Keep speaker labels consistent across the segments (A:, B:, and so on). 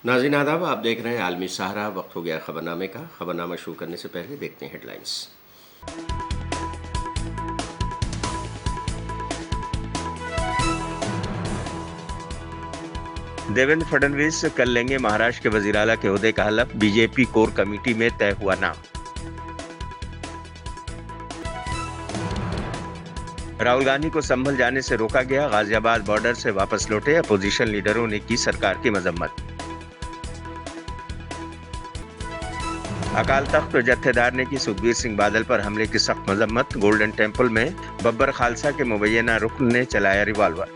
A: नाज़रीन आदाब, आप देख रहे हैं आलमी सहारा। वक्त हो गया खबरनामे का। खबरनामा शुरू करने से पहले देखते हैं हेडलाइंस। देवेंद्र फडणवीस कल लेंगे महाराष्ट्र के वजीर आला के ओहदे का हलफ। बीजेपी कोर कमेटी में तय हुआ नाम। राहुल गांधी को संभल जाने से रोका गया। गाजियाबाद बॉर्डर से वापस लौटे। अपोजिशन लीडरों ने की सरकार की मजम्मत। अकाल तख्त जत्थेदार ने की सुखबीर सिंह बादल पर हमले की सख्त मजम्मत। गोल्डन टेम्पल में बब्बर खालसा के मुबैना रुकन ने चलाया रिवॉल्वर।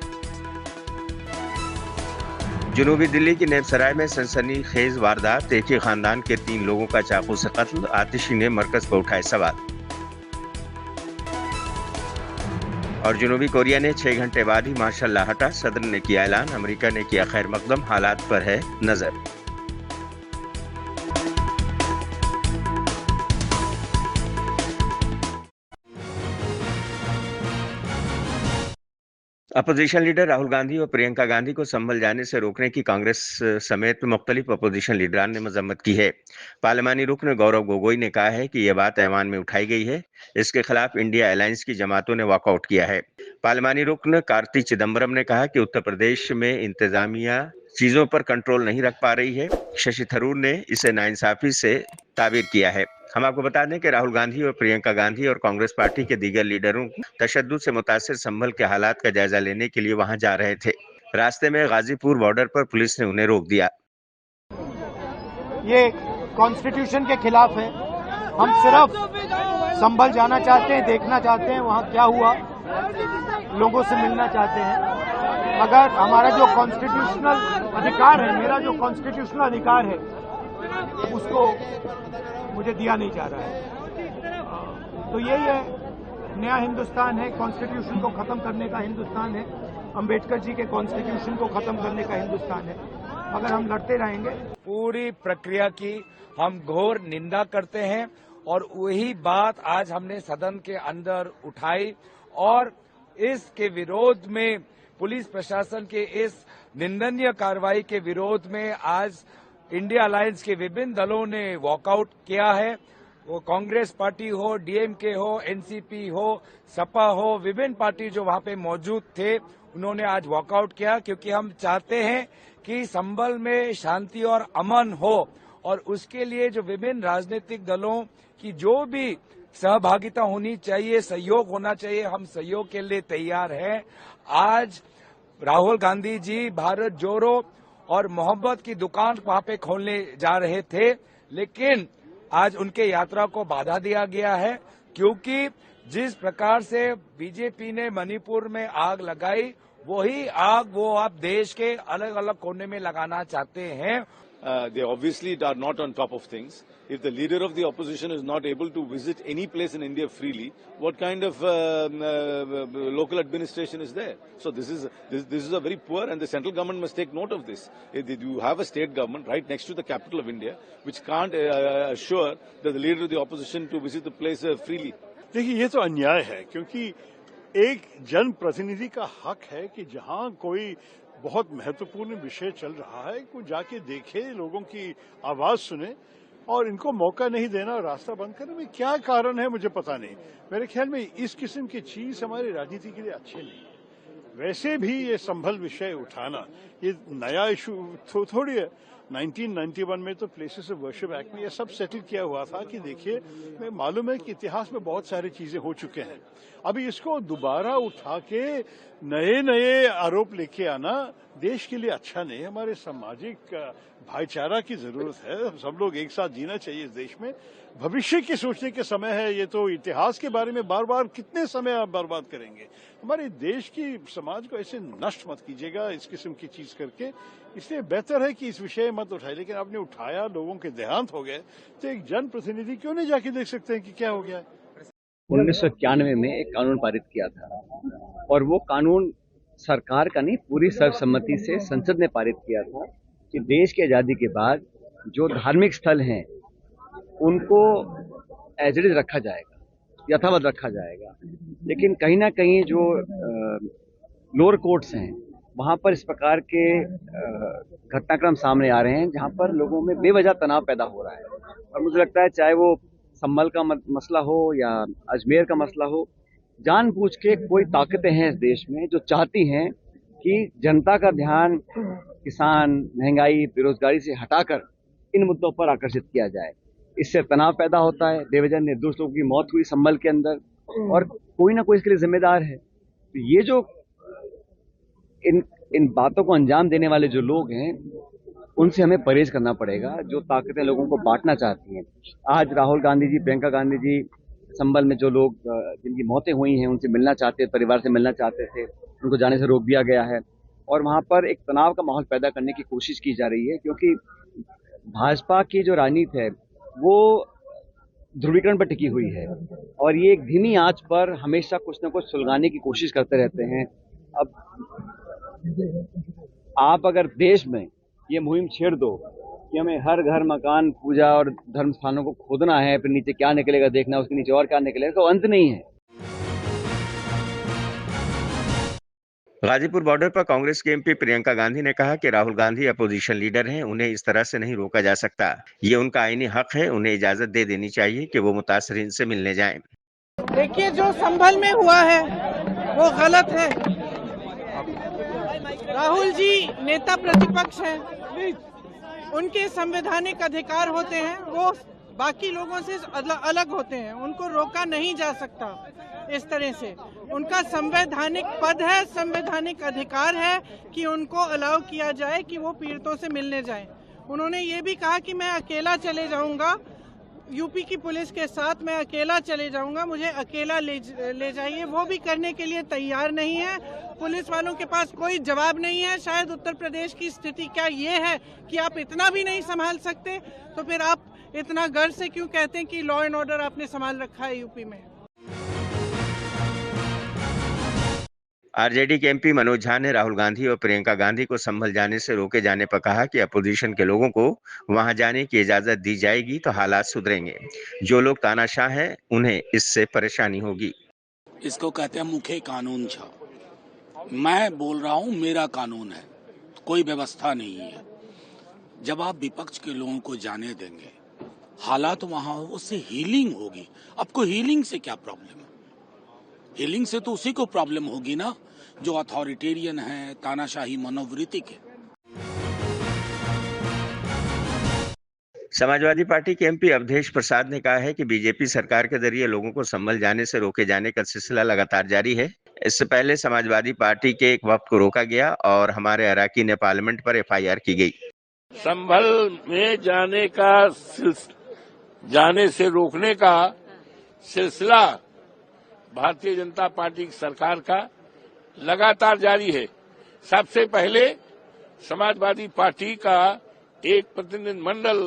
A: जनूबी दिल्ली की नेबसराय में सनसनीखेज वारदात। एक ही खानदान के 3 लोगों का चाकू से कत्ल। आतिशी ने मरकज पर उठाए सवाल। और जनूबी कोरिया ने 6 घंटे बाद ही मार्शल लॉ हटा। सदर ने किया ऐलान। अमेरिका ने किया खैर मकदम। हालात पर है नजर। अपोजिशन लीडर राहुल गांधी और प्रियंका गांधी को संभल जाने से रोकने की कांग्रेस समेत मुख्तलिफ अपोजिशन लीडरान ने मजम्मत की है। पार्लिमानी रुकन गौरव गोगोई ने कहा है कि यह बात ऐवान में उठाई गई है। इसके खिलाफ इंडिया अलायंस की जमातों ने वॉकआउट किया है। पार्लिमानी रुकन कार्ति चिदम्बरम ने कहा कि उत्तर प्रदेश में इंतजामिया चीजों पर कंट्रोल नहीं रख पा रही है। शशि थरूर ने इसे नाइंसाफी से ताबीर किया है। हम आपको बता दें कि राहुल गांधी और प्रियंका गांधी और कांग्रेस पार्टी के दीगर लीडरों तशद्दुद से मुतासिर संभल के हालात का जायजा लेने के लिए वहां जा रहे थे। रास्ते में गाजीपुर बॉर्डर पर पुलिस ने उन्हें रोक दिया।
B: ये कॉन्स्टिट्यूशन के खिलाफ है। हम सिर्फ संभल जाना चाहते हैं, देखना चाहते हैं वहां क्या हुआ, लोगों से मिलना चाहते हैं। मगर हमारा जो कॉन्स्टिट्यूशनल अधिकार है, मेरा जो कॉन्स्टिट्यूशनल अधिकार है, उसको मुझे दिया नहीं जा रहा है। तो यही है, नया हिंदुस्तान है, कॉन्स्टिट्यूशन को खत्म करने का हिंदुस्तान है, अंबेडकर जी के कॉन्स्टिट्यूशन को खत्म करने का हिंदुस्तान है। मगर हम लड़ते रहेंगे।
C: पूरी प्रक्रिया की हम घोर निंदा करते हैं और वही बात आज हमने सदन के अंदर उठाई और इसके विरोध में पुलिस प्रशासन के इस निंदनीय कार्रवाई के विरोध में आज इंडिया अलायंस के विभिन्न दलों ने वॉकआउट किया है। वो कांग्रेस पार्टी हो, डीएमके हो, एनसीपी हो, सपा हो, विभिन्न पार्टी जो वहां पे मौजूद थे, उन्होंने आज वॉकआउट किया क्योंकि हम चाहते हैं कि संभल में शांति और अमन हो और उसके लिए जो विभिन्न राजनीतिक दलों की जो भी सहभागिता होनी चाहिए, सहयोग होना चाहिए, हम सहयोग के लिए तैयार हैं। आज राहुल गांधी जी भारत जोड़ो और मोहब्बत की दुकान वहां पे खोलने जा रहे थे, लेकिन आज उनके यात्रा को बाधा दिया गया है क्योंकि जिस प्रकार से बीजेपी ने मणिपुर में आग लगाई, वही आग वो आप देश के अलग अलग कोने में लगाना चाहते हैं।
D: They obviously are not on top of things. If the leader of the opposition is not able to visit any place in India freely, what kind of local administration is there? So this is a very poor, and the central government must take note of this. If you have a state government right next to the capital of India, which can't assure that the leader of the opposition to visit the place freely.
E: देखिए, ये तो अन्याय है क्योंकि एक जन प्रतिनिधि का हक है कि जहां कोई बहुत महत्वपूर्ण विषय चल रहा है, को जाके देखे, लोगों की आवाज सुने, और इनको मौका नहीं देना, रास्ता बंद करने में क्या कारण है मुझे पता नहीं। मेरे ख्याल में इस किस्म की चीज हमारी राजनीति के लिए अच्छी नहीं। वैसे भी ये संभल विषय उठाना ये नया इशू थोड़ी है। 1991 में तो प्लेसेस ऑफ वर्शिप एक्ट में ये सब सेटल किया हुआ था कि देखिए, मैं मालूम है कि इतिहास में बहुत सारी चीजें हो चुके हैं। अभी इसको दोबारा उठा के नए नए आरोप लेके आना देश के लिए अच्छा नहीं। हमारे सामाजिक भाईचारा की जरूरत है। सब लोग एक साथ जीना चाहिए इस देश में। भविष्य की सोचने के समय है। ये तो इतिहास के बारे में बार बार कितने समय आप बर्बाद करेंगे। हमारे देश की समाज को ऐसे नष्ट मत कीजिएगा इस किस्म की चीज करके। इसलिए बेहतर है कि इस विषय मत उठाए। लेकिन आपने उठाया, लोगों के देहांत हो गए, तो एक जनप्रतिनिधि क्यों नहीं जाके देख सकते हैं कि क्या हो गया है।
F: 1991 में एक कानून पारित किया था और वो कानून सरकार का नहीं, पूरी सर्वसम्मति से संसद ने पारित किया था कि देश की आजादी के बाद जो धार्मिक स्थल हैं उनको एज इट इज रखा जाएगा, यथावत रखा जाएगा। लेकिन कहीं ना कहीं जो लोअर कोर्ट्स हैं वहां पर इस प्रकार के घटनाक्रम सामने आ रहे हैं जहां पर लोगों में बेवजह तनाव पैदा हो रहा है। और मुझे लगता है चाहे वो संभल का मसला हो या अजमेर का मसला हो, जानबूझ के कोई ताकतें हैं इस देश में जो चाहती हैं कि जनता का ध्यान किसान, महंगाई, बेरोजगारी से हटाकर इन मुद्दों पर आकर्षित किया जाए। इससे तनाव पैदा होता है, बेवजह निर्दोष लोगों की मौत हुई संभल के अंदर, और कोई ना कोई इसके लिए जिम्मेदार है। तो ये जो इन बातों को अंजाम देने वाले जो लोग हैं, उनसे हमें परहेज करना पड़ेगा, जो ताकतें लोगों को बांटना चाहती हैं। आज राहुल गांधी जी, प्रियंका गांधी जी, संभल में जो लोग जिनकी मौतें हुई हैं, उनसे मिलना चाहते, परिवार से मिलना चाहते थे, उनको जाने से रोक दिया गया है। और वहां पर एक तनाव का माहौल पैदा करने की कोशिश की जा रही है, क्योंकि भाजपा की जो राजनीति है वो ध्रुवीकरण पर टिकी हुई है, और ये एक धीमी आंच पर हमेशा कुछ न कुछ सुलगाने की कोशिश करते रहते हैं। अब आप अगर देश में ये मुहिम छेड़ दो कि हमें हर घर, मकान, पूजा और धर्म स्थानों को खोदना है, फिर नीचे क्या निकलेगा देखना, उसके नीचे और क्या निकलेगा, तो अंत नहीं है।
A: गाजीपुर बॉर्डर पर कांग्रेस के एमपी प्रियंका गांधी ने कहा कि राहुल गांधी अपोजिशन लीडर हैं, उन्हें इस तरह से नहीं रोका जा सकता। ये उनका आईनी हक है, उन्हें इजाजत दे देनी चाहिए कि वो मुतासरीन से मिलने जाएं।
G: देखिए, जो संभल में हुआ है वो गलत है। राहुल जी नेता प्रतिपक्ष हैं, उनके संवैधानिक अधिकार होते हैं, वो बाकी लोगों से अलग होते हैं, उनको रोका नहीं जा सकता इस तरह से। उनका संवैधानिक पद है, संवैधानिक अधिकार है कि उनको अलाउ किया जाए कि वो पीड़ितों से मिलने जाएं। उन्होंने ये भी कहा कि मैं अकेला चले जाऊंगा, यूपी की पुलिस के साथ मैं अकेला चले जाऊंगा, मुझे अकेला ले जाइए। वो भी करने के लिए तैयार नहीं है। पुलिस वालों के पास कोई जवाब नहीं है। शायद उत्तर प्रदेश की स्थिति क्या ये है कि आप इतना भी नहीं संभाल सकते, तो फिर आप इतना गर्व से क्यों कहते हैं कि लॉ एंड ऑर्डर आपने संभाल रखा है यूपी में।
A: आरजेडी के एमपी मनोज झा ने राहुल गांधी और प्रियंका गांधी को संभल जाने से रोके जाने पर कहा कि अपोजिशन के लोगों को वहां जाने की इजाजत दी जाएगी तो हालात सुधरेंगे। जो लोग तानाशाह हैं, उन्हें इससे परेशानी होगी।
H: इसको कहते हैं मुखे कानून छा। मैं बोल रहा हूं मेरा कानून है, कोई व्यवस्था नहीं है। जब आप विपक्ष के लोगों को जाने देंगे, हालात वहां उससे हीलिंग होगी। आपको हीलिंग से क्या प्रॉब्लम है? हीलिंग से तो उसी को प्रॉब्लम होगी ना जो अथॉरिटेरियन है, तानाशाही मनोवृत्ति के।
A: समाजवादी पार्टी के एमपी अवधेश प्रसाद ने कहा है कि बीजेपी सरकार के जरिए लोगों को संभल जाने से रोके जाने का सिलसिला लगातार जारी है। इससे पहले समाजवादी पार्टी के एक वफ्द को रोका गया और हमारे अराकीन पार्लियामेंट पर एफआईआर की गई।
I: संभल में जाने से रोकने का सिलसिला भारतीय जनता पार्टी की सरकार का लगातार जारी है। सबसे पहले समाजवादी पार्टी का एक प्रतिनिधि मंडल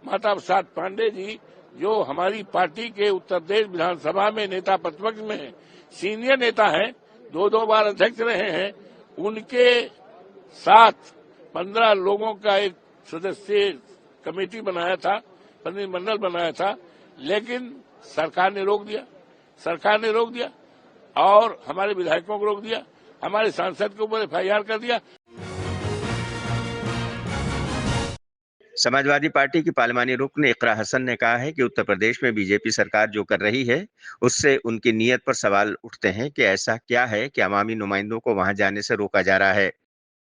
I: माता प्रसाद पांडे जी, जो हमारी पार्टी के उत्तर प्रदेश विधानसभा में नेता प्रतिपक्ष में है, सीनियर नेता हैं, 2 बार अध्यक्ष रहे हैं, उनके साथ 15 लोगों का एक सदस्य कमेटी बनाया था, प्रतिनिधि मंडल बनाया था, लेकिन सरकार ने रोक दिया और हमारे विधायकों को रोक दिया, हमारे सांसद के ऊपर एफआईआर कर दिया।
A: समाजवादी पार्टी की पार्लिमानी रुकन इकरा हसन ने कहा है कि उत्तर प्रदेश में बीजेपी सरकार जो कर रही है उससे उनकी नीयत पर सवाल उठते हैं कि ऐसा क्या है कि अवामी नुमाइंदों को वहां जाने से रोका जा रहा है।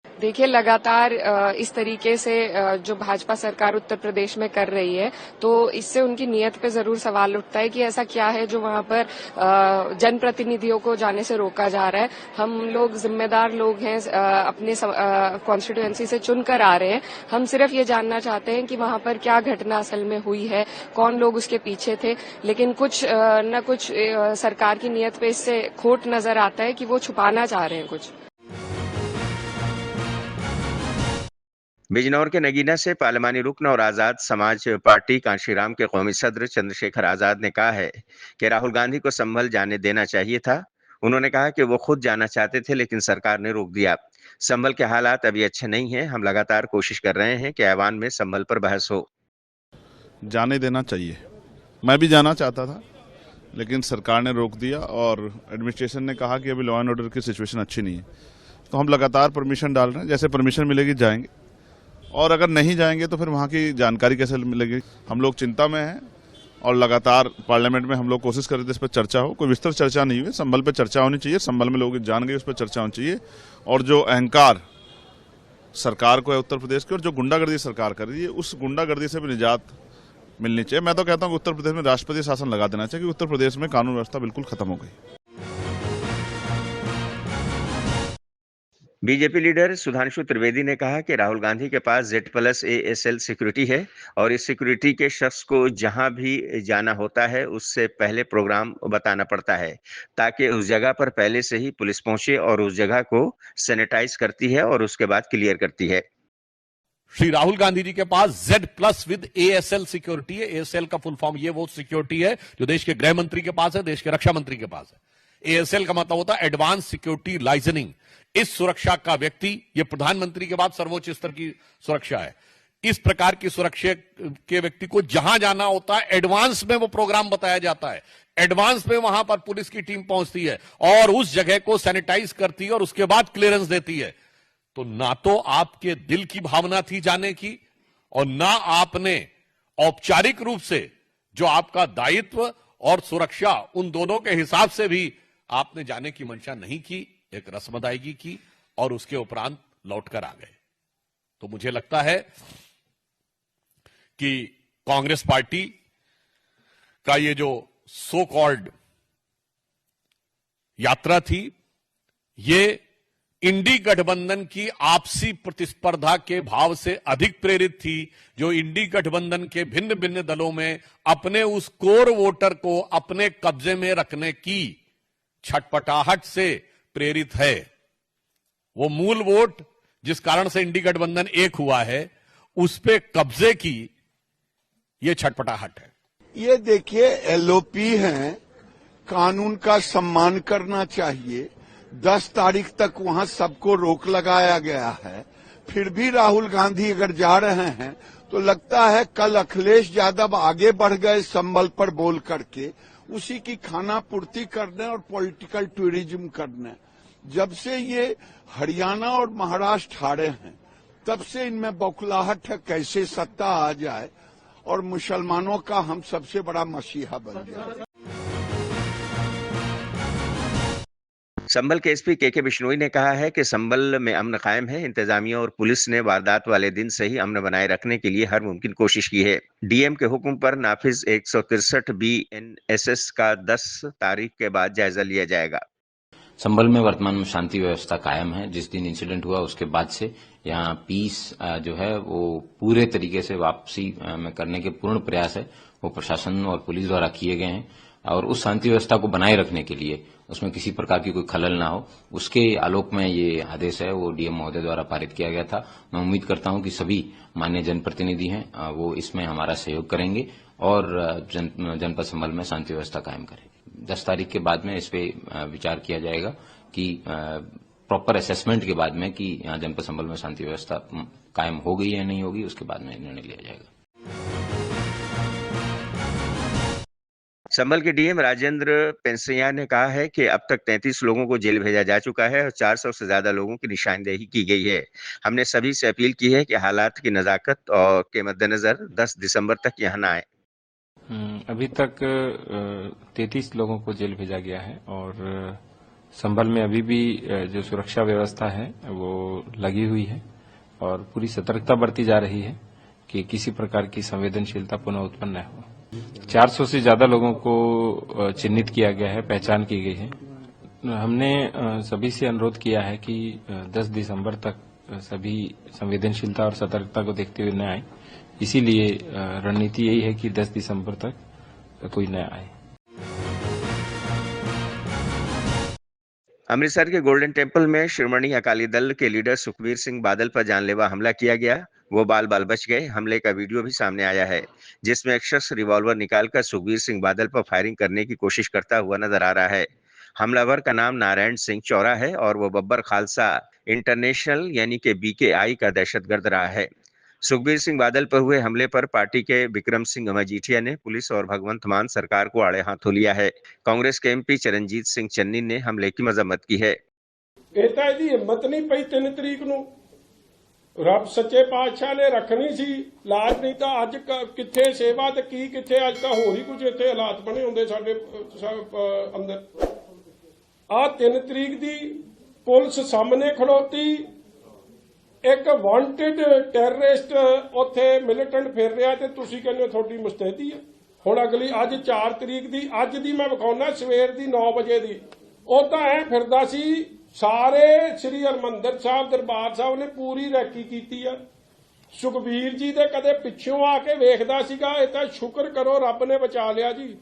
J: देखिए, लगातार इस तरीके से जो भाजपा सरकार उत्तर प्रदेश में कर रही है, तो इससे उनकी नीयत पे जरूर सवाल उठता है कि ऐसा क्या है जो वहां पर जनप्रतिनिधियों को जाने से रोका जा रहा है। हम लोग जिम्मेदार लोग हैं, अपने कॉन्स्टिट्यूएंसी से चुनकर आ रहे हैं। हम सिर्फ ये जानना चाहते हैं कि वहां पर क्या घटना असल में हुई है, कौन लोग उसके पीछे थे। लेकिन कुछ न कुछ सरकार की नीयत पे इससे खोट नजर आता है कि वो छुपाना चाह रहे हैं कुछ।
A: बिजनौर के नगीना से पार्लिमानी रुकन और आजाद समाज पार्टी कांशीराम के कौमी सदर चंद्रशेखर आजाद ने कहा है कि राहुल गांधी को संभल जाने देना चाहिए था। उन्होंने कहा कि वो खुद जाना चाहते थे लेकिन सरकार ने रोक दिया। संभल के हालात अभी अच्छे नहीं हैं। हम लगातार कोशिश कर रहे हैं कि ऐवान में संभल पर बहस हो।
K: जाने देना चाहिए। मैं भी जाना चाहता था लेकिन सरकार ने रोक दिया और एडमिनिस्ट्रेशन ने कहा कि अभी लॉ एंड ऑर्डर की सिचुएशन अच्छी नहीं है, तो हम लगातार परमिशन डाल रहे हैं, जैसे परमिशन मिलेगी जाएंगे, और अगर नहीं जाएंगे तो फिर वहाँ की जानकारी कैसे मिलेगी। हम लोग चिंता में हैं और लगातार पार्लियामेंट में हम लोग कोशिश कर रहे थे इस पर चर्चा हो, कोई विस्तृत चर्चा नहीं हुई। संभल पे चर्चा होनी चाहिए, संभल में लोग जान गए, उस पर चर्चा होनी चाहिए। और जो अहंकार सरकार को है उत्तर प्रदेश की, और जो गुंडागर्दी सरकार कर रही है, उस गुंडागर्दी से भी निजात मिलनी चाहिए। मैं तो कहता हूँ कि उत्तर प्रदेश में राष्ट्रपति शासन लगा देना चाहिए, क्योंकि उत्तर प्रदेश में कानून व्यवस्था बिल्कुल खत्म हो गई।
A: बीजेपी लीडर सुधांशु त्रिवेदी ने कहा कि राहुल गांधी के पास Z+ASL सिक्योरिटी है और इस सिक्योरिटी के शख्स को जहां भी जाना होता है उससे पहले प्रोग्राम बताना पड़ता है, ताकि उस जगह पर पहले से ही पुलिस पहुंचे और उस जगह को सैनिटाइज करती है और उसके बाद क्लियर करती है।
L: श्री राहुल गांधी जी के पास Z+ विद ASL सिक्योरिटी है। ASL का फुल फॉर्म ये वो सिक्योरिटी है जो देश के गृह मंत्री के पास है, देश के रक्षा मंत्री के पास है। ASL का मतलब होता है एडवांस सिक्योरिटी लाइजनिंग। इस सुरक्षा का व्यक्ति, ये प्रधानमंत्री के बाद सर्वोच्च स्तर की सुरक्षा है। इस प्रकार की सुरक्षा के व्यक्ति को जहां जाना होता है एडवांस में वो प्रोग्राम बताया जाता है, एडवांस में वहां पर पुलिस की टीम पहुंचती है और उस जगह को सैनिटाइज करती है और उसके बाद क्लियरेंस देती है। तो ना तो आपके दिल की भावना थी जाने की और ना आपने औपचारिक रूप से जो आपका दायित्व और सुरक्षा, उन दोनों के हिसाब से भी आपने जाने की मंशा नहीं की, एक रस्म अदायगी की और उसके उपरांत लौटकर आ गए। तो मुझे लगता है कि कांग्रेस पार्टी का ये जो सो कॉल्ड यात्रा थी, ये इंडी गठबंधन की आपसी प्रतिस्पर्धा के भाव से अधिक प्रेरित थी, जो इंडी गठबंधन के भिन्न भिन्न दलों में अपने उस कोर वोटर को अपने कब्जे में रखने की छटपटाहट से प्रेरित है। वो मूल वोट जिस कारण से इंडी गठबंधन एक हुआ है, उस पे कब्जे की ये छटपटाहट है।
M: ये देखिए, LOP है, कानून का सम्मान करना चाहिए। 10 तारीख तक वहां सबको रोक लगाया गया है, फिर भी राहुल गांधी अगर जा रहे हैं तो लगता है कल अखिलेश यादव आगे बढ़ गए संबल पर बोल करके, उसी की खाना पूर्ति करने और पॉलिटिकल टूरिज्म करने। जब से ये हरियाणा और महाराष्ट्र हारे हैं, तब से इनमें बौखलाहट है कैसे सत्ता आ जाए और मुसलमानों का हम सबसे बड़ा मसीहा बन जाए।
A: संभल के एसपी के बिश्नोई ने कहा है कि संभल में अमन कायम है। इंतजामिया और पुलिस ने वारदात वाले दिन से ही अमन बनाए रखने के लिए हर मुमकिन कोशिश की है। डीएम के हुक्म पर नाफिज 163 BNSS का 10 तारीख के बाद जायजा लिया जाएगा।
N: संभल में वर्तमान में शांति व्यवस्था कायम है। जिस दिन इंसिडेंट हुआ उसके बाद से यहाँ पीस जो है वो पूरे तरीके से वापसी में करने के पूर्ण प्रयास है वो प्रशासन और पुलिस द्वारा किए गए हैं और उस शांति व्यवस्था को बनाए रखने के लिए उसमें किसी प्रकार की कोई खलल ना हो, उसके आलोक में ये आदेश है वो डीएम महोदय द्वारा पारित किया गया था। मैं उम्मीद करता हूं कि सभी माननीय जनप्रतिनिधि हैं वो इसमें हमारा सहयोग करेंगे और जनपद संभल में शांति व्यवस्था कायम करेंगे। 10 तारीख के बाद में इस पे विचार किया जाएगा कि प्रॉपर असेसमेंट के बाद में कि यहाँ जनपद संभल में शांति व्यवस्था कायम हो गई या नहीं होगी, उसके बाद में निर्णय लिया जाएगा।
A: संभल के डीएम राजेंद्र पेंसिया ने कहा है कि अब तक 33 लोगों को जेल भेजा जा चुका है और 400 से ज्यादा लोगों की निशानदेही की गई है। हमने सभी से अपील की है कि हालात की नजाकत और के मद्देनजर 10 दिसंबर तक यहाँ न आए।
O: अभी तक 33 लोगों को जेल भेजा गया है और संभल में अभी भी जो सुरक्षा व्यवस्था है वो लगी हुई है और पूरी सतर्कता बरती जा रही है कि किसी प्रकार की संवेदनशीलता पुनः उत्पन्न न हो। 400 से ज्यादा लोगों को चिन्हित किया गया है, पहचान की गई है। हमने सभी से अनुरोध किया है कि 10 दिसंबर तक सभी संवेदनशीलता और सतर्कता को देखते हुए न आए, इसीलिए रणनीति यही है कि 10 दिसंबर तक कोई न आए।
A: अमृतसर के गोल्डन टेम्पल में श्रोमणी अकाली दल के लीडर सुखबीर सिंह बादल पर जानलेवा हमला किया गया। वो बाल बाल बच गए। हमले का वीडियो भी सामने आया है जिसमें एक शख्स रिवॉल्वर निकालकर सुखबीर सिंह बादल पर फायरिंग करने की कोशिश करता हुआ नजर आ रहा है। हमलावर का नाम नारायण सिंह चौरा है और वो बब्बर खालसा इंटरनेशनल यानी कि BKI का दहशतगर्द रहा है। सुखबीर सिंह बादल पर हुए हमले पर पार्टी के विक्रम सिंह मजीठिया ने पुलिस और भगवंत मान सरकार को आड़े हाथों लिया है। कांग्रेस के MP चरणजीत सिंह चन्नी ने हमले की मजम्मत की है।
P: ਇਹ ਤਾਂ ਇਹਦੀ ਹਿੰਮਤ ਨਹੀਂ ਪਈ 3 ਤਰੀਕ ਨੂੰ। ਰੱਬ ਸੱਚੇ ਪਾਤਸ਼ਾਹ ਨੇ ਰੱਖਣੀ ਸੀ ਲਾਜ, ਨਹੀਂ ਤਾਂ ਅੱਜ ਕਿੱਥੇ ਸੇਵਾ ਤੇ ਕੀ ਕਿੱਥੇ, ਅੱਜ ਤਾਂ ਹੋਰ ਹੀ ਕੁਝ ਇੱਥੇ ਹਾਲਾਤ ਬਣੇ ਹੁੰਦੇ ਸਾਡੇ ਅੰਦਰ। ਆਹ 3 ਤਰੀਕ ਦੀ ਪੁਲਿਸ ਸਾਹਮਣੇ ਖੜੋਤੀ, ਇੱਕ ਵਾਂਟਡ ਟੈਰਰਿਸਟ ਉੱਥੇ ਮਿਲੀਟੈਂਟ ਫਿਰ ਰਿਹਾ ਤੇ ਤੁਸੀਂ ਕਹਿੰਦੇ ਹੋ ਤੁਹਾਡੀ ਮੁਸਤੈਦੀ ਹੈ। ਹੁਣ ਅਗਲੀ ਅੱਜ 4 ਤਰੀਕ ਦੀ, ਅੱਜ ਦੀ ਮੈਂ ਵਿਖਾਉਣਾ ਸਵੇਰ ਦੀ 9 ਵਜੇ ਦੀ, ਉਹ ਤਾਂ ਐ ਫਿਰਦਾ ਸੀ ਸਾਰੇ ਸ੍ਰੀ ਹਰਿਮੰਦਰ ਸਾਹਿਬ ਦਰਬਾਰ ਸਾਹਿਬ ਨੇ ਪੂਰੀ ਰੈਕੀ ਕੀਤੀ ਆ। ਸੁਖਬੀਰ ਜੀ ਦੇ ਕਦੇ ਪਿੱਛੋਂ ਆ ਕੇ ਵੇਖਦਾ ਸੀਗਾ, ਇਹ ਤਾਂ ਸ਼ੁਕਰ ਕਰੋ ਰੱਬ ਨੇ ਬਚਾ ਲਿਆ ਜੀ।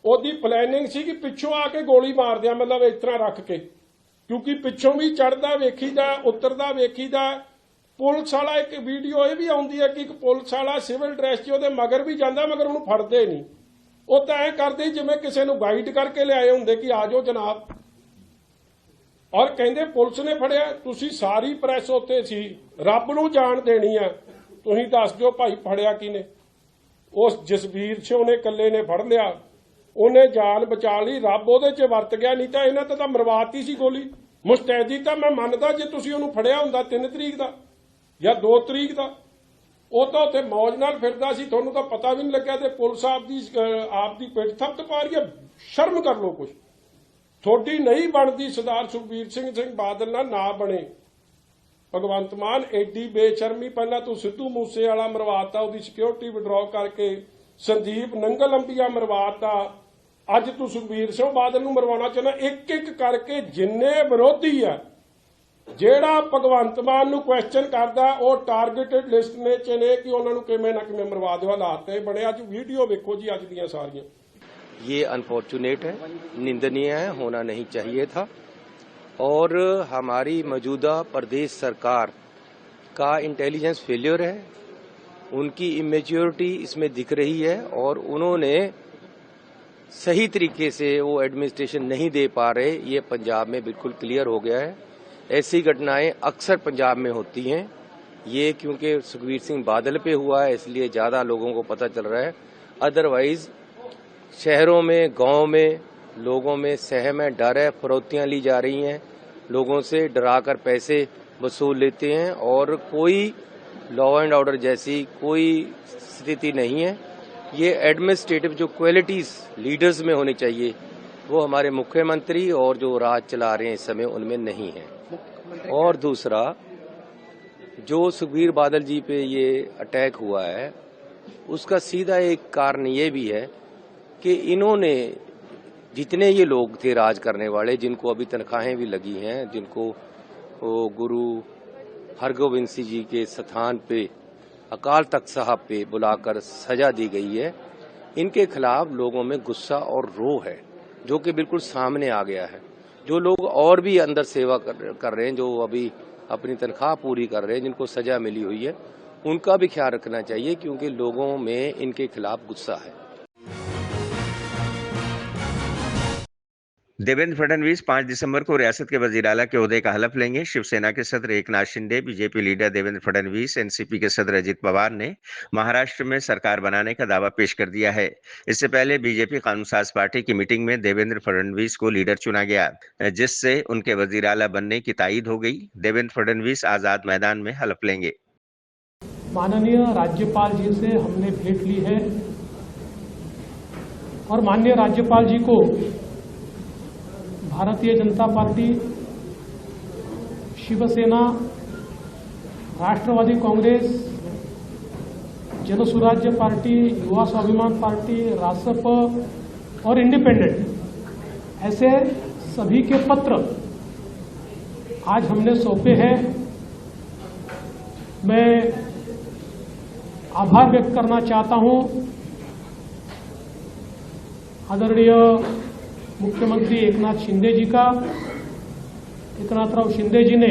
P: ਉਹਦੀ ਪਲੈਨਿੰਗ ਸੀ ਕਿ ਪਿੱਛੋਂ ਆ ਕੇ ਗੋਲੀ ਮਾਰ ਦਿਆਂ, ਮਤਲਬ ਇਸ ਤਰ੍ਹਾਂ ਰੱਖ ਕੇ, ਕਿਉਂਕਿ ਪਿੱਛੋਂ ਵੀ ਚੜਦਾ ਵੇਖੀਦਾ ਉਤਰਦਾ ਵੇਖੀਦਾ। ਪੁਲਿਸ ਵਾਲਾ ਇੱਕ ਵੀਡੀਓ ਇਹ ਵੀ ਆਉਂਦੀ ਹੈ ਕਿ ਇੱਕ ਪੁਲਿਸ ਵਾਲਾ ਸਿਵਲ ਡਰੈਸ 'ਚ ਉਹਦੇ ਮਗਰ ਵੀ ਜਾਂਦਾ, ਮਗਰ ਉਹਨੂੰ ਫੜਦੇ ਨਹੀਂ। ਉਹ ਤਾਂ ਐਂ ਕਰਦੇ ਜਿਵੇਂ ਕਿਸੇ ਨੂੰ ਗਾਈਡ ਕਰਕੇ ਲਿਆਏ ਹੁੰਦੇ ਕਿ ਆ ਜਾਓ ਜਨਾਬ, ਔਰ ਕਹਿੰਦੇ ਪੁਲਿਸ ਨੇ ਫੜਿਆ। ਤੁਸੀਂ ਸਾਰੀ ਪ੍ਰੈਸ ਉੱਤੇ ਸੀ, ਰੱਬ ਨੂੰ ਜਾਣ ਦੇਣੀ ਆ, ਤੁਸੀਂ ਦੱਸ ਦਿਓ ਭਾਈ ਫੜਿਆ ਕਿਨੇ। ਉਸ ਜਸਵੀਰ ਸਿੰਘ ਨੇ ਇਕੱਲੇ ਨੇ ਫੜ ਲਿਆ, ਉਹਨੇ ਜਾਨ ਬਚਾ ਲਈ, ਰੱਬ ਉਹਦੇ 'ਚ ਵਰਤ ਗਿਆ, ਨਹੀਂ ਤਾਂ ਇਹਨਾਂ ਤੇ ਤਾਂ ਮਰਵਾਤੀ ਸੀ ਗੋਲੀ। ਮੁਸਤੈਦੀ ਤਾਂ ਮੈਂ ਮੰਨਦਾ ਜੇ ਤੁਸੀਂ ਉਹਨੂੰ ਫੜਿਆ ਹੁੰਦਾ 3 ਤਰੀਕ ਦਾ ਜਾਂ 2 ਤਰੀਕ ਦਾ, ਉਹ ਤਾਂ ਉੱਥੇ ਮੌਜ ਨਾਲ ਫਿਰਦਾ ਸੀ, ਤੁਹਾਨੂੰ ਤਾਂ ਪਤਾ ਵੀ ਨਹੀਂ ਲੱਗਿਆ। ਤੇ ਪੁਲਿਸ ਆਪ ਦੀ ਪਿੱਠ ਥੱਪਤ ਪਾ ਰਹੀ ਹੈ। ਸ਼ਰਮ ਕਰ ਲਓ ਕੁਛ, ਥੋੜੀ ਨਹੀਂ ਬਣਦੀ। ਸਰਦਾਰ ਸੁਖਬੀਰ ਸਿੰਘ ਬਾਦਲ ਨਾਲ ਨਾ ਬਣੇ। ਭਗਵੰਤ ਮਾਨ ਐਡੀ ਬੇਸ਼ਰਮੀ, ਪਹਿਲਾਂ ਤੂੰ ਸਿੱਧੂ ਮੂਸੇ ਵਾਲਾ ਮਰਵਾਤਾ, ਉਹਦੀ ਸਿਕਿਉਰਿਟੀ ਵਿਡਰਾਅ ਕਰਕੇ, ਸੰਦੀਪ ਨੰਗਲ ਅੰਬੀਆ ਮਰਵਾਤਾ, ਅੱਜ ਤੂੰ ਸੁਖਬੀਰ ਸਿੰਘ ਬਾਦਲ ਨੂੰ ਮਰਵਾਉਣਾ ਚਾਹੁੰਦਾ। ਇੱਕ ਇੱਕ ਕਰਕੇ ਜਿੰਨੇ ਵਿਰੋਧੀ ਆ, ਜਿਹੜਾ ਭਗਵੰਤ ਮਾਨ ਨੂੰ ਕੁਐਸਚਨ ਕਰਦਾ, ਉਹ ਟਾਰਗੇਟਡ ਲਿਸਟ ਨੇ ਚ ਨੇ ਕਿ ਉਹਨਾਂ ਨੂੰ ਕਿਵੇਂ ਨਾ ਕਿਵੇਂ ਮਰਵਾ ਦਿਓ। ਹਾਲਾਤ ਤੇ ਬਣੇ। ਅੱਜ ਵੀਡੀਓ ਵੇਖੋ ਜੀ ਅੱਜ ਦੀਆਂ ਸਾਰੀਆਂ।
Q: ये अनफॉर्चुनेट है, निंदनीय है, होना नहीं चाहिए था। और हमारी मौजूदा प्रदेश सरकार का इंटेलिजेंस फेलियर है, उनकी इमेच्योरिटी इसमें दिख रही है और उन्होंने सही तरीके से वो एडमिनिस्ट्रेशन नहीं दे पा रहे। ये पंजाब में बिल्कुल क्लियर हो गया है। ऐसी घटनाएं अक्सर पंजाब में होती हैं। ये क्योंकि सुखबीर सिंह बादल पे हुआ है इसलिए ज्यादा लोगों को पता चल रहा है, अदरवाइज शहरों में गांव में लोगों में सहम है, डर है, फरोतियां ली जा रही हैं, लोगों से डराकर पैसे वसूल लेते हैं और कोई लॉ एंड ऑर्डर जैसी कोई स्थिति नहीं है। ये एडमिनिस्ट्रेटिव जो क्वालिटीज लीडर्स में होनी चाहिए वो हमारे मुख्यमंत्री और जो राज चला रहे हैं इस समय उनमें नहीं है। और दूसरा, जो सुखबीर बादल जी पे ये अटैक हुआ है उसका सीधा एक कारण ये भी है कि इन्होंने जितने ये लोग थे राज करने वाले, जिनको अभी तनख्वाहें भी लगी हैं, जिनको गुरु हरगोविंद सिंह जी के स्थान पे अकाल तख्त साहब पे बुलाकर सजा दी गई है, इनके खिलाफ लोगों में गुस्सा और रोह है जो कि बिल्कुल सामने आ गया है। जो लोग और भी अंदर सेवा कर रहे हैं, जो अभी अपनी तनख्वाह पूरी कर रहे हैं, जिनको सजा मिली हुई है, उनका भी ख्याल रखना चाहिए क्योंकि लोगों में इनके खिलाफ गुस्सा है।
A: देवेंद्र फडणवीस 5 दिसंबर को रियासत के वजीर आला के ओहदे का हलफ लेंगे। शिवसेना के सदर Eknath Shinde, BJP leader Devendra Fadnavis, NCP के सदर अजित पवार ने महाराष्ट्र में सरकार बनाने का दावा पेश कर दिया है। इससे पहले बीजेपी कानून साज पार्टी की मीटिंग में देवेंद्र फडणवीस को लीडर चुना गया, जिससे उनके वजीर आला बनने की तायीद हो गई। देवेंद्र फडणवीस आजाद मैदान में हलफ लेंगे।
R: माननीय राज्यपाल जी से हमने भेंट ली है और माननीय राज्यपाल जी को भारतीय जनता पार्टी, शिवसेना, राष्ट्रवादी कांग्रेस, जनसुराज्य पार्टी, युवा स्वाभिमान पार्टी, रासप और इंडिपेंडेंट, ऐसे सभी के पत्र आज हमने सौंपे हैं। मैं आभार व्यक्त करना चाहता हूं आदरणीय मुख्यमंत्री एकनाथ शिंदे जी का। एकनाथराव शिंदे जी ने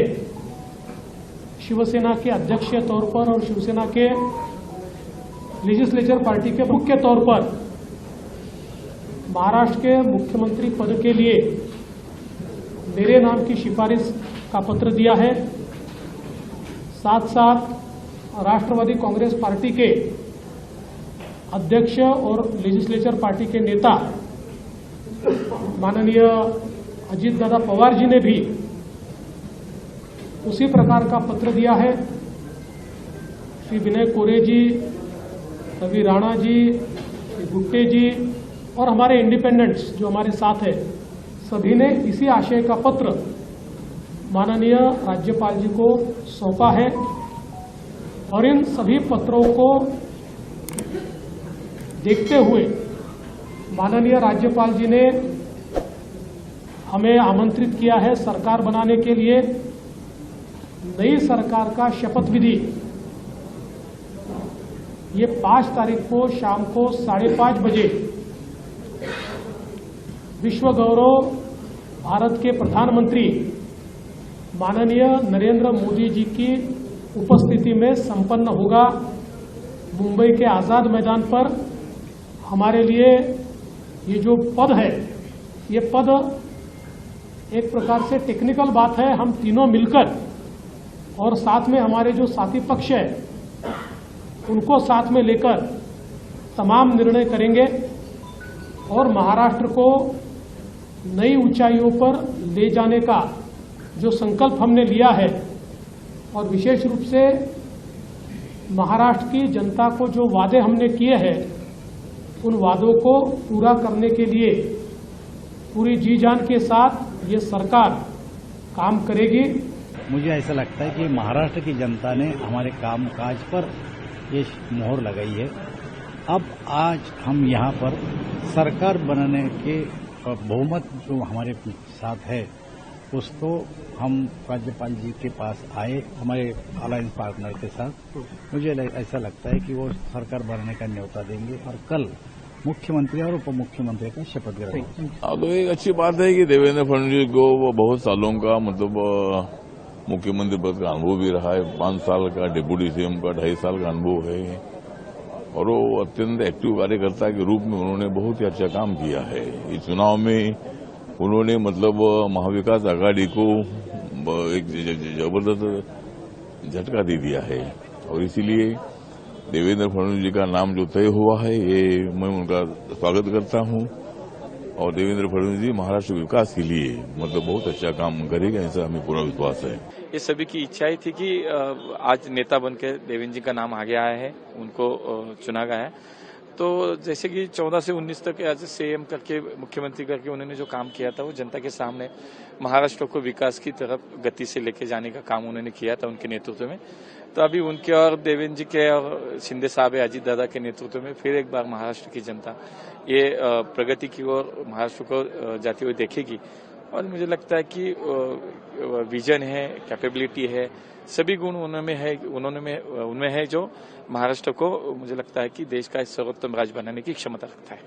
R: शिवसेना के अध्यक्ष के तौर पर और शिवसेना के लेजिस्लेचर पार्टी के मुख्य तौर पर महाराष्ट्र के मुख्यमंत्री पद के लिए मेरे नाम की सिफारिश का पत्र दिया है। साथ साथ राष्ट्रवादी कांग्रेस पार्टी के अध्यक्ष और लेजिस्लेचर पार्टी के नेता माननीय अजित दादा पवार जी ने भी उसी प्रकार का पत्र दिया है। श्री विनय कोरे जी, रवि राणा जी, श्री गुट्टे जी और हमारे इंडिपेंडेंट्स जो हमारे साथ है, सभी ने इसी आशय का पत्र माननीय राज्यपाल जी को सौंपा है और इन सभी पत्रों को देखते हुए माननीय राज्यपाल जी ने हमें आमंत्रित किया है सरकार बनाने के लिए। नई सरकार का शपथ विधि ये 5 तारीख को शाम को 5:30 बजे विश्व गौरव भारत के प्रधानमंत्री माननीय नरेंद्र मोदी जी की उपस्थिति में संपन्न होगा। मुंबई के आजाद मैदान पर हमारे लिए ये जो पद है, ये पद एक प्रकार से टेक्निकल बात है। हम तीनों मिलकर और साथ में हमारे जो साथी पक्ष है उनको साथ में लेकर तमाम निर्णय करेंगे और महाराष्ट्र को नई ऊंचाइयों पर ले जाने का जो संकल्प हमने लिया है और विशेष रूप से महाराष्ट्र की जनता को जो वादे हमने किए हैं उन वादों को पूरा करने के लिए पूरी जी जान के साथ ये सरकार काम करेगी।
S: मुझे ऐसा लगता है कि महाराष्ट्र की जनता ने हमारे कामकाज पर ये मोहर लगाई है। अब आज हम यहाँ पर सरकार बनाने के बहुमत जो हमारे साथ है उसको हम राज्यपाल जी के पास आए हमारे अलायंस पार्टनर के साथ। मुझे ऐसा लगता है कि वो सरकार बनाने का न्योता देंगे और कल मुख्यमंत्री और उप मुख्यमंत्री का शपथ ग्रहण।
T: अब एक अच्छी बात है कि देवेंद्र फडणवीस को वो बहुत सालों का मतलब मुख्यमंत्री पद का अनुभव भी रहा है। 5 साल का डिप्टी सीएम का 2.5 साल का अनुभव है और वो अत्यंत एक्टिव कार्यकर्ता के रूप में उन्होंने बहुत ही अच्छा काम किया है। इस चुनाव में उन्होंने मतलब महाविकास आघाड़ी को एक जबरदस्त झटका दे दिया है और इसीलिए देवेंद्र फडणवीस जी का नाम जो तय हुआ है ये मैं उनका स्वागत करता हूं और देवेंद्र फडणवीस जी महाराष्ट्र विकास के लिए मतलब बहुत अच्छा काम करेगा, ऐसा हमें पूरा विश्वास है।
U: ये सभी की इच्छा ही थी कि आज नेता बनकर देवेंद्र जी का नाम आगे आया है, उनको चुना गया है। तो जैसे कि 14 से 19 तक एज सीएम करके मुख्यमंत्री करके उन्होंने जो काम किया था वो जनता के सामने महाराष्ट्र को विकास की तरफ गति से लेके जाने का काम उन्होंने किया था उनके नेतृत्व में। तो अभी उनके और देवेंद्र जी के और शिंदे साहब अजीत दादा के नेतृत्व में फिर एक बार महाराष्ट्र की जनता ये प्रगति की ओर महाराष्ट्र को जाती हुई देखेगी और मुझे लगता है कि विजन है, कैपेबिलिटी है, सभी गुण उनमें है जो महाराष्ट्र को मुझे लगता है कि देश का सर्वोत्तम राज्य बनाने की क्षमता रखता है।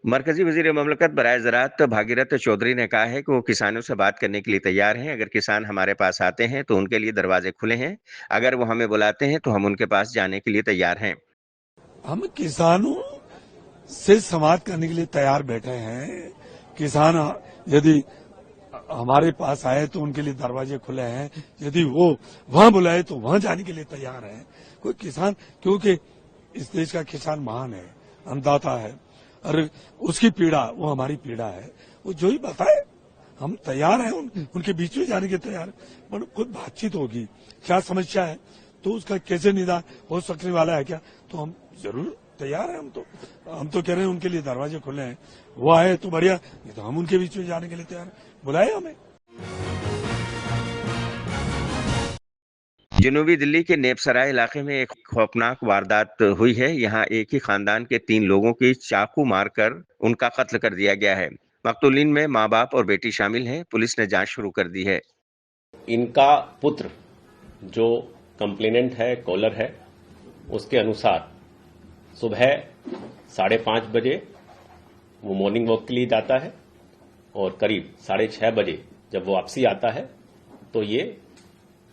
A: मरकजी वजीर ममलकत बराए ज़राअत भागीरथ चौधरी ने कहा है कि वो किसानों से बात करने के लिए तैयार हैं। अगर किसान हमारे पास आते हैं तो उनके लिए दरवाजे खुले हैं, अगर वो हमें बुलाते हैं तो हम उनके पास जाने के लिए तैयार हैं।
V: हम किसानों से संवाद करने के लिए तैयार बैठे हैं। किसान यदि हमारे पास आए तो उनके लिए दरवाजे खुले हैं, यदि वो वहां बुलाए तो वहां जाने के लिए तैयार हैं। कोई किसान, क्योंकि इस देश का किसान महान है, अन्नदाता है और उसकी पीड़ा वो हमारी पीड़ा है। वो जो ही बताए हम तैयार हैं, उनके बीच में जाने के तैयार हैं। पर खुद बातचीत होगी, क्या समस्या है तो उसका कैसे निदान हो सकने वाला है क्या, तो हम जरूर तैयार हैं। हम तो कह रहे हैं उनके लिए दरवाजे खुले हैं, वो आए तो बढ़िया, नहीं तो हम उनके बीच में जाने के लिए तैयार हैं। बुलाए हमें।
A: जनूबी दिल्ली के नेपसराय इलाके में एक खौफनाक वारदात हुई है। यहाँ एक ही खानदान के 3 लोगों की चाकू मारकर उनका कत्ल कर दिया गया है। मकतूलीन में माँ बाप और बेटी शामिल हैं। पुलिस ने जांच शुरू कर दी है।
W: इनका पुत्र जो कंप्लेनेंट है, कॉलर है, उसके अनुसार सुबह 5:30 बजे वो मॉर्निंग वॉक के लिए जाता है और करीब 6:30 बजे जब वो वापसी आता है तो ये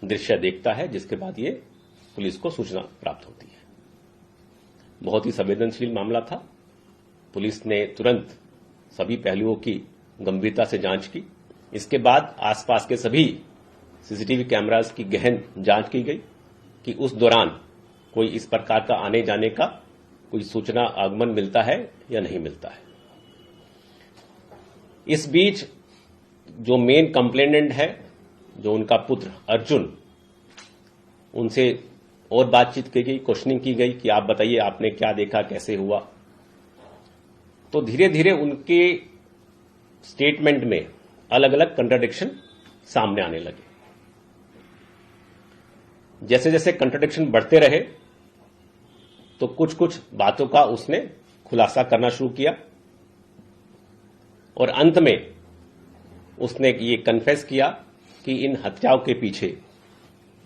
W: दृश्य देखता है, जिसके बाद ये पुलिस को सूचना प्राप्त होती है। बहुत ही संवेदनशील मामला था। पुलिस ने तुरंत सभी पहलुओं की गंभीरता से जांच की। इसके बाद आसपास के सभी सीसीटीवी कैमरास की गहन जांच की गई कि उस दौरान कोई इस प्रकार का आने जाने का कोई सूचना आगमन मिलता है या नहीं मिलता है। इस बीच जो मेन कंप्लेनेंट है, जो उनका पुत्र अर्जुन, उनसे और बातचीत की गई, क्वेश्चनिंग की गई कि आप बताइए आपने क्या देखा, कैसे हुआ। तो धीरे धीरे उनके स्टेटमेंट में अलग अलग कंट्राडिक्शन सामने आने लगे। जैसे जैसे कंट्राडिक्शन बढ़ते रहे तो कुछ कुछ बातों का उसने खुलासा करना शुरू किया और अंत में उसने ये कन्फेस किया कि इन हत्याओं के पीछे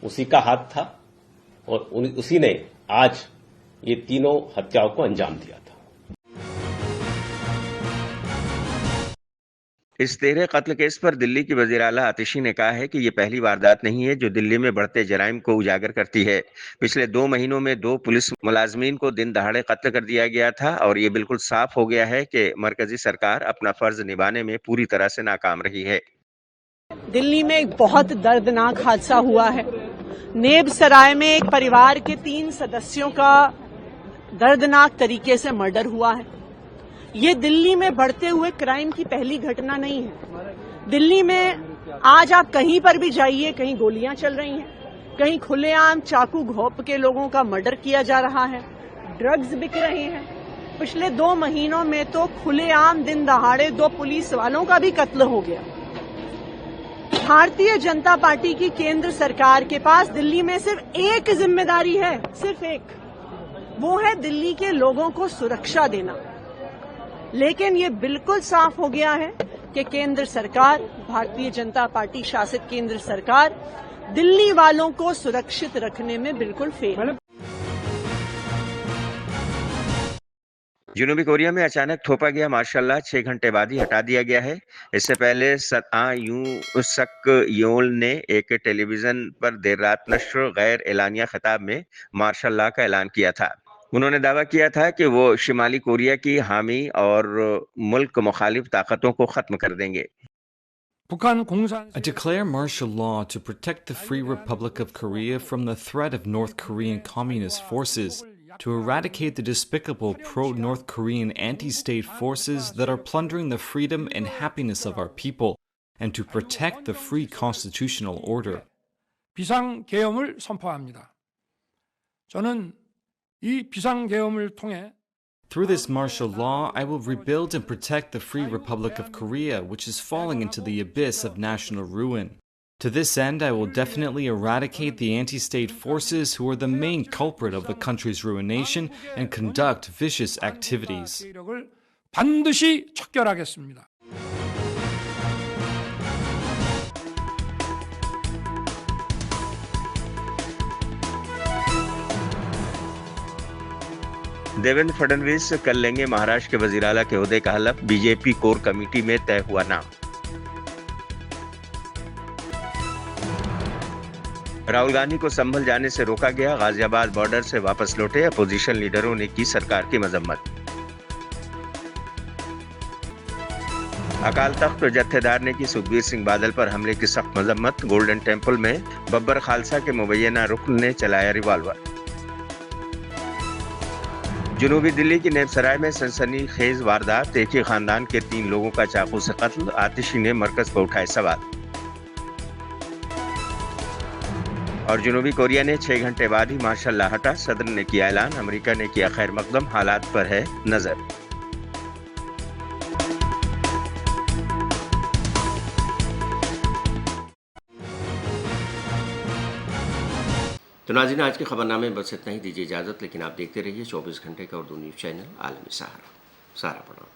W: उसी का हाथ था और उसी ने आज ये तीनों हत्याओं को अंजाम दिया था।
A: इस 13 कत्ल केस पर दिल्ली की वजीर आला आतिशी ने कहा है कि ये पहली वारदात नहीं है जो दिल्ली में बढ़ते जराइम को उजागर करती है। पिछले 2 महीनों में 2 पुलिस मुलाजमीन को दिन दहाड़े कत्ल कर दिया गया था और ये बिल्कुल साफ हो गया है कि मरकजी सरकार अपना फर्ज निभाने में पूरी तरह से नाकाम रही है।
B: दिल्ली में एक बहुत दर्दनाक हादसा हुआ है। नेब सराय में एक परिवार के 3 सदस्यों का दर्दनाक तरीके से मर्डर हुआ है। ये दिल्ली में बढ़ते हुए क्राइम की पहली घटना नहीं है। दिल्ली में आज आप कहीं पर भी जाइए, कहीं गोलियां चल रही हैं, कहीं खुलेआम चाकू घोंप के लोगों का मर्डर किया जा रहा है, ड्रग्स बिक रहे हैं। पिछले 2 महीनों में तो खुलेआम दिन दहाड़े 2 पुलिस वालों का भी कत्ल हो गया। भारतीय जनता पार्टी की केंद्र सरकार के पास दिल्ली में सिर्फ एक जिम्मेदारी है, सिर्फ एक, वो है दिल्ली के लोगों को सुरक्षा देना। लेकिन ये बिल्कुल साफ हो गया है कि केंद्र सरकार, भारतीय जनता पार्टी शासित केंद्र सरकार दिल्ली वालों को सुरक्षित रखने में बिल्कुल फेल है।
A: जनूबी कोरिया में अचानक थोपा गया मार्शल लॉ 6 घंटे बाद ही हटा दिया गया है। इससे पहले यू सक योल ने एक टेलीविजन पर देर रात नश्र गैर एलानिया खिताब में मार्शल लॉ का ऐलान किया था। उन्होंने दावा किया था कि वो शिमाली कोरिया की हामी और मुल्क मुखालिफ ताकतों को खत्म कर देंगे।
C: I declare martial law to protect the Free Republic of Korea from the threat of North Korean communist forces, to eradicate the despicable pro-North Korean anti-state forces that are plundering the freedom and happiness of our people, and to protect the free constitutional order.
P: 비상계엄을 선포합니다. 저는 이 비상계엄을 통해
C: Through this martial law, I will rebuild and protect the Free Republic of Korea, which is falling into the abyss of national ruin. To this end, I will definitely eradicate the anti-state forces who are the main culprit of the country's ruination and conduct vicious activities.
P: 반드시 척결하겠습니다.
A: Devendra Fadnavis कल लेंगे महाराष्ट्र के वजीर आला के ओहदे का हलफ। BJP core committee में तय हुआ नाम। राहुल गांधी को संभल जाने से रोका गया, गाजियाबाद बॉर्डर से वापस लौटे। अपोजिशन लीडरों ने की सरकार की मजम्मत। अकाल तख्त जत्थेदार ने की सुखबीर सिंह बादल पर हमले की सख्त मजम्मत। गोल्डन टेम्पल में बब्बर खालसा के मुबैना रुकन ने चलाया रिवॉल्वर। जनूबी दिल्ली की नेब सराय में सनसनीखेज वारदात, एक ही खानदान के 3 लोगों का चाकू से कत्ल। आतिशी ने मरकज पर उठाए सवाल। और जनूबी कोरिया ने 6 घंटे बाद ही मार्शल लॉ हटा, सदर ने किया ऐलान। अमेरिका ने किया खैर मकदम, हालात पर है नजर। तो नाज़रीन, आज के खबरनामे में बस इतना ही। दीजिए इजाजत, लेकिन आप देखते रहिए 24 घंटे का उर्दू न्यूज चैनल आलमी सहारा। प्रणाम।